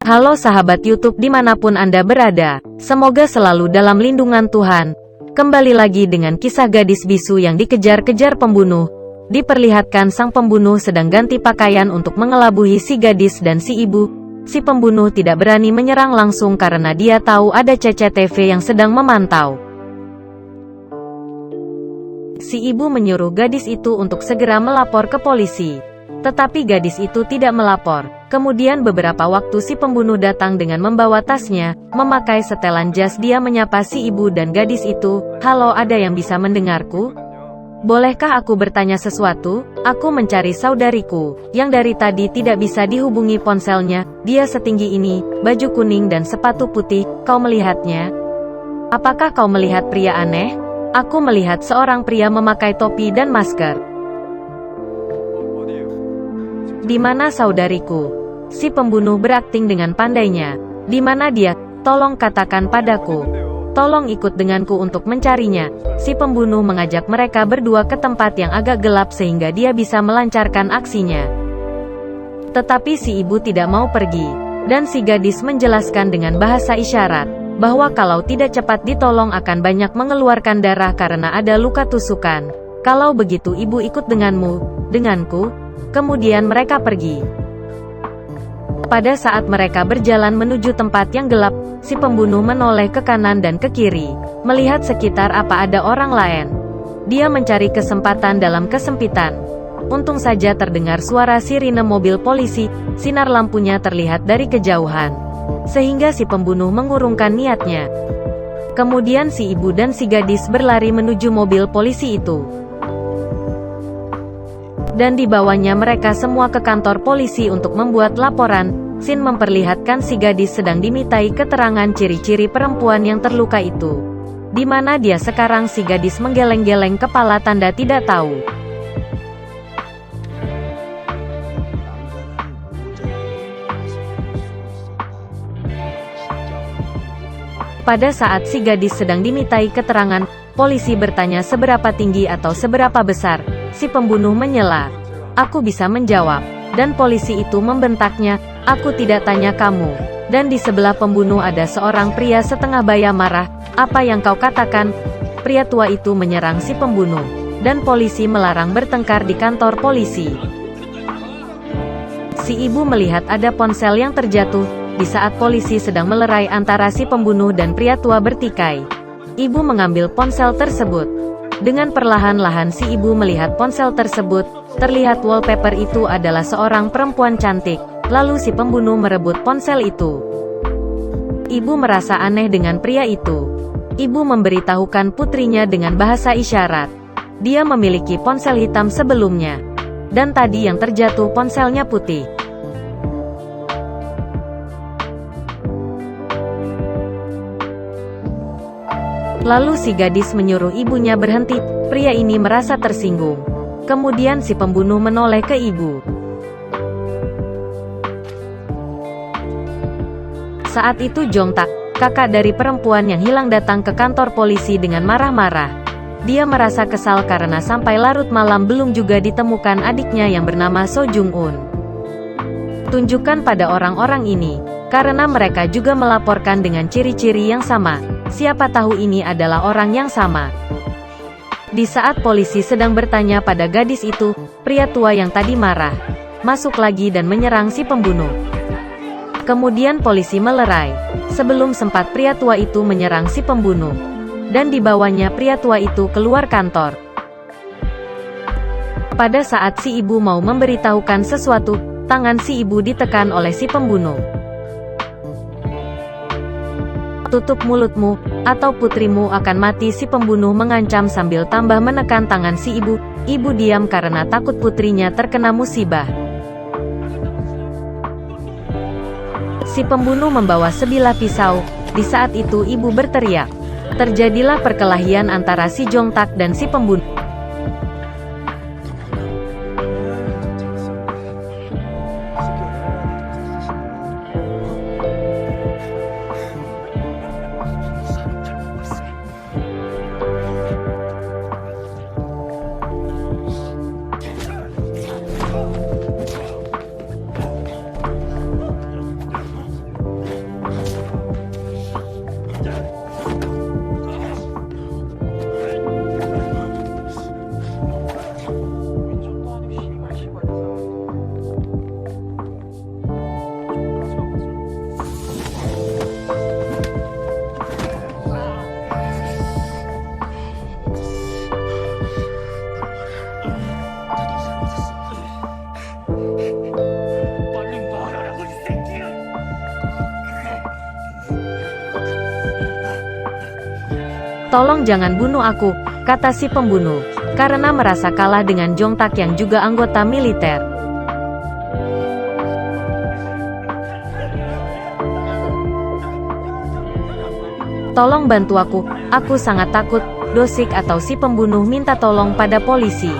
Halo sahabat YouTube dimanapun Anda berada, semoga selalu dalam lindungan Tuhan. Kembali lagi dengan kisah gadis bisu yang dikejar-kejar pembunuh. Diperlihatkan sang pembunuh sedang ganti pakaian untuk mengelabui si gadis dan si ibu. Si pembunuh tidak berani menyerang langsung karena dia tahu ada CCTV yang sedang memantau. Si ibu menyuruh gadis itu untuk segera melapor ke polisi. Tetapi gadis itu tidak melapor. Kemudian beberapa waktu si pembunuh datang dengan membawa tasnya, memakai setelan jas. Dia menyapa si ibu dan gadis itu, "Halo, ada yang bisa mendengarku? Bolehkah aku bertanya sesuatu? Aku mencari saudariku, yang dari tadi tidak bisa dihubungi ponselnya. Dia setinggi ini, baju kuning dan sepatu putih, kau melihatnya? Apakah kau melihat pria aneh?" "Aku melihat seorang pria memakai topi dan masker." "Di mana saudariku?" Si pembunuh berakting dengan pandainya. "Di mana dia? Tolong katakan padaku. Tolong ikut denganku untuk mencarinya." Si pembunuh mengajak mereka berdua ke tempat yang agak gelap sehingga dia bisa melancarkan aksinya. Tetapi si ibu tidak mau pergi, dan si gadis menjelaskan dengan bahasa isyarat, bahwa kalau tidak cepat ditolong akan banyak mengeluarkan darah karena ada luka tusukan. "Kalau begitu ibu ikut denganku." Kemudian mereka pergi. Pada saat mereka berjalan menuju tempat yang gelap, si pembunuh menoleh ke kanan dan ke kiri, melihat sekitar apa ada orang lain. Dia mencari kesempatan dalam kesempitan. Untung saja terdengar suara sirine mobil polisi, sinar lampunya terlihat dari kejauhan. Sehingga si pembunuh mengurungkan niatnya. Kemudian si ibu dan si gadis berlari menuju mobil polisi itu. Dan dibawanya mereka semua ke kantor polisi untuk membuat laporan. Scene memperlihatkan si gadis sedang dimintai keterangan ciri-ciri perempuan yang terluka itu. Di mana dia sekarang? Si gadis menggeleng-geleng kepala tanda tidak tahu. Pada saat si gadis sedang dimintai keterangan, polisi bertanya seberapa tinggi atau seberapa besar. Si pembunuh menyela, "Aku bisa menjawab." Dan polisi itu membentaknya, "Aku tidak tanya kamu." Dan di sebelah pembunuh ada seorang pria setengah baya marah, "Apa yang kau katakan?" Pria tua itu menyerang si pembunuh, dan polisi melarang bertengkar di kantor polisi. Si ibu melihat ada ponsel yang terjatuh, di saat polisi sedang melerai antara si pembunuh dan pria tua bertikai. Ibu mengambil ponsel tersebut. Dengan perlahan-lahan si ibu melihat ponsel tersebut, terlihat wallpaper itu adalah seorang perempuan cantik. Lalu si pembunuh merebut ponsel itu. Ibu merasa aneh dengan pria itu. Ibu memberitahukan putrinya dengan bahasa isyarat. Dia memiliki ponsel hitam sebelumnya. Dan tadi yang terjatuh ponselnya putih. Lalu si gadis menyuruh ibunya berhenti. Pria ini merasa tersinggung. Kemudian si pembunuh menoleh ke ibu. Saat itu Jong Tak, kakak dari perempuan yang hilang, datang ke kantor polisi dengan marah-marah. Dia merasa kesal karena sampai larut malam belum juga ditemukan adiknya yang bernama So Jung Un. "Tunjukkan pada orang-orang ini, karena mereka juga melaporkan dengan ciri-ciri yang sama. Siapa tahu ini adalah orang yang sama." Di saat polisi sedang bertanya pada gadis itu, pria tua yang tadi marah masuk lagi dan menyerang si pembunuh. Kemudian polisi melerai. Sebelum sempat pria tua itu menyerang si pembunuh, dan dibawanya pria tua itu keluar kantor. Pada saat si ibu mau memberitahukan sesuatu, tangan si ibu ditekan oleh si pembunuh. "Tutup mulutmu, atau putrimu akan mati." Si pembunuh mengancam sambil tambah menekan tangan si ibu. Ibu diam karena takut putrinya terkena musibah. Si pembunuh membawa sebilah pisau. Di saat itu ibu berteriak. Terjadilah perkelahian antara si Jong Tak dan si pembunuh. Tolong jangan bunuh aku, kata si pembunuh, karena merasa kalah dengan Jongtak yang juga anggota militer. Tolong bantu aku sangat takut, Dosik atau si pembunuh minta tolong pada polisi.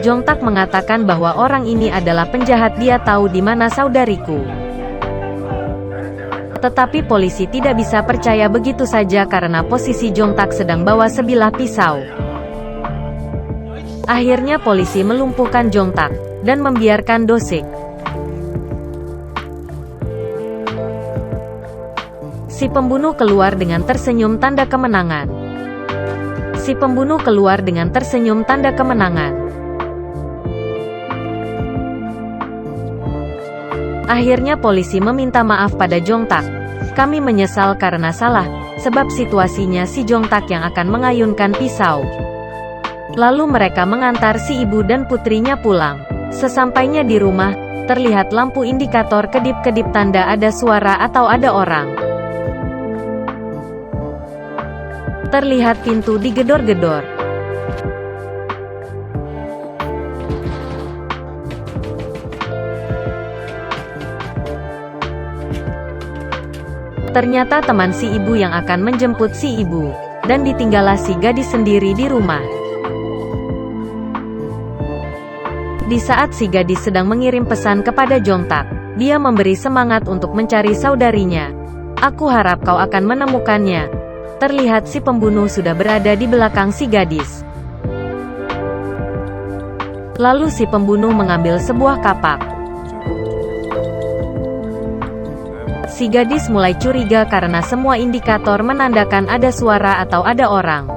Jongtak mengatakan bahwa orang ini adalah penjahat, dia tahu di mana saudariku. Tetapi polisi tidak bisa percaya begitu saja karena posisi Jongtak sedang bawa sebilah pisau. Akhirnya polisi melumpuhkan Jongtak dan membiarkan Dosik. Si pembunuh keluar dengan tersenyum tanda kemenangan. Si pembunuh keluar dengan tersenyum tanda kemenangan. Akhirnya polisi meminta maaf pada Jongtak. Kami menyesal karena salah, sebab situasinya si Jongtak yang akan mengayunkan pisau. Lalu mereka mengantar si ibu dan putrinya pulang. Sesampainya di rumah, terlihat lampu indikator kedip-kedip tanda ada suara atau ada orang. Terlihat pintu digedor-gedor. Ternyata teman si ibu yang akan menjemput si ibu, dan ditinggallah si gadis sendiri di rumah. Di saat si gadis sedang mengirim pesan kepada Jongtak, dia memberi semangat untuk mencari saudarinya. Aku harap kau akan menemukannya. Terlihat si pembunuh sudah berada di belakang si gadis. Lalu si pembunuh mengambil sebuah kapak. Si gadis mulai curiga karena semua indikator menandakan ada suara atau ada orang.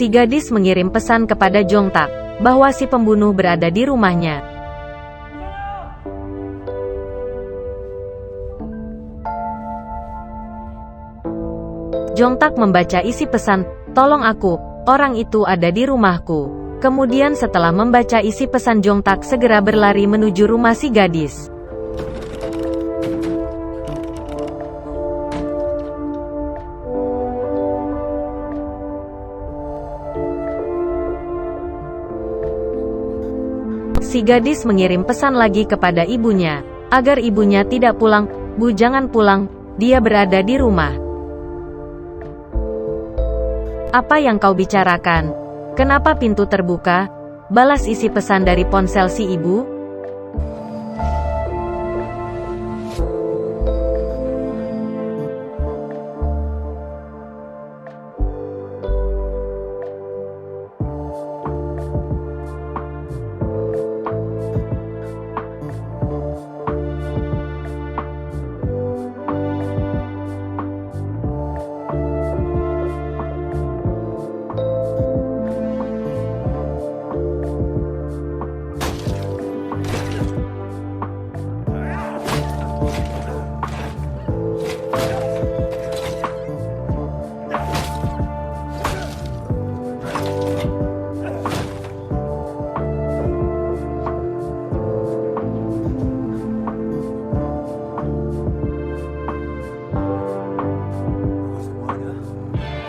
Si gadis mengirim pesan kepada Jongtak bahwa si pembunuh berada di rumahnya. Jongtak membaca isi pesan, "Tolong aku, orang itu ada di rumahku." Kemudian setelah membaca isi pesan, Jongtak segera berlari menuju rumah si gadis. Si gadis mengirim pesan lagi kepada ibunya, agar ibunya tidak pulang. "Bu, jangan pulang, dia berada di rumah." "Apa yang kau bicarakan? Kenapa pintu terbuka?" balas isi pesan dari ponsel si ibu.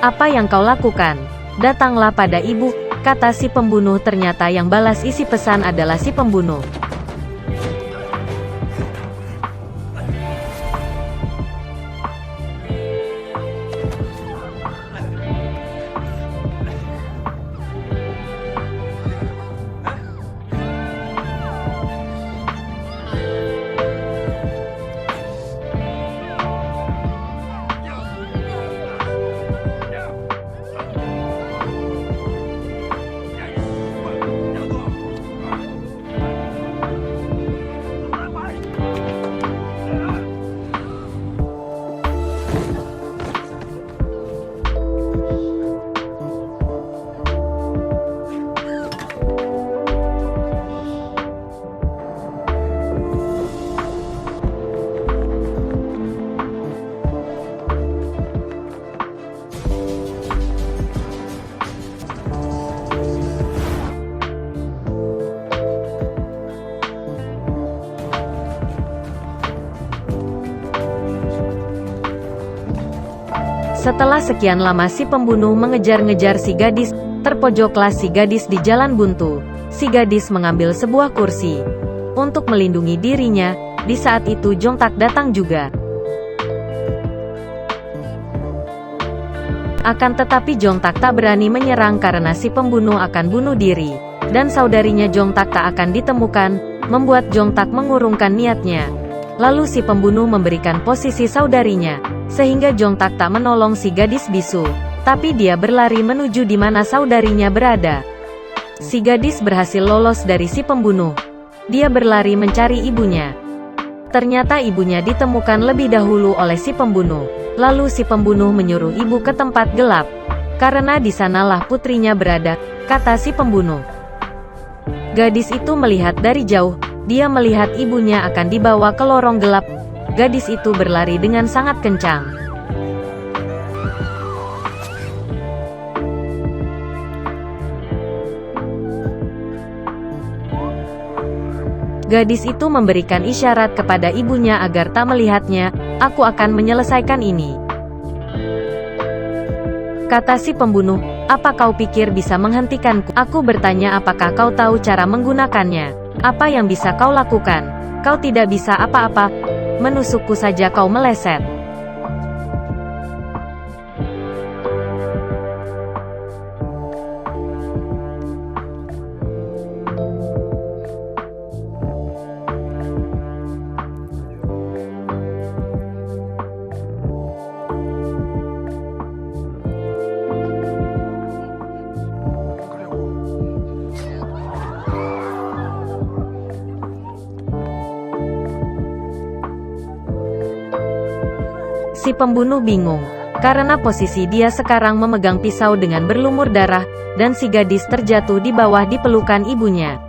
"Apa yang kau lakukan? Datanglah pada ibu," kata si pembunuh. Ternyata yang balas isi pesan adalah si pembunuh. Setelah sekian lama si pembunuh mengejar-ngejar si gadis, terpojoklah si gadis di jalan buntu. Si gadis mengambil sebuah kursi untuk melindungi dirinya. Di saat itu Jongtak datang juga. Akan tetapi Jongtak tak berani menyerang karena si pembunuh akan bunuh diri, dan saudarinya Jongtak tak akan ditemukan, membuat Jongtak mengurungkan niatnya. Lalu si pembunuh memberikan posisi saudarinya, sehingga Jongtak tak menolong si gadis bisu, tapi dia berlari menuju di mana saudarinya berada. Si gadis berhasil lolos dari si pembunuh. Dia berlari mencari ibunya. Ternyata ibunya ditemukan lebih dahulu oleh si pembunuh. Lalu si pembunuh menyuruh ibu ke tempat gelap, karena di sanalah putrinya berada, kata si pembunuh. Gadis itu melihat dari jauh. Dia melihat ibunya akan dibawa ke lorong gelap. Gadis itu berlari dengan sangat kencang. Gadis itu memberikan isyarat kepada ibunya agar tak melihatnya. Aku akan menyelesaikan ini, kata si pembunuh. Apa kau pikir bisa menghentikanku? Aku bertanya apakah kau tahu cara menggunakannya? Apa yang bisa kau lakukan? Kau tidak bisa apa-apa. Menusukku saja kau meleset. Si pembunuh bingung, karena posisi dia sekarang memegang pisau dengan berlumur darah, dan si gadis terjatuh di bawah di pelukan ibunya.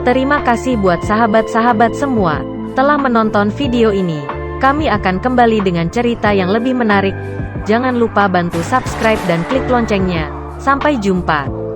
Terima kasih buat sahabat-sahabat semua telah menonton video ini. Kami akan kembali dengan cerita yang lebih menarik. Jangan lupa bantu subscribe dan klik loncengnya. Sampai jumpa.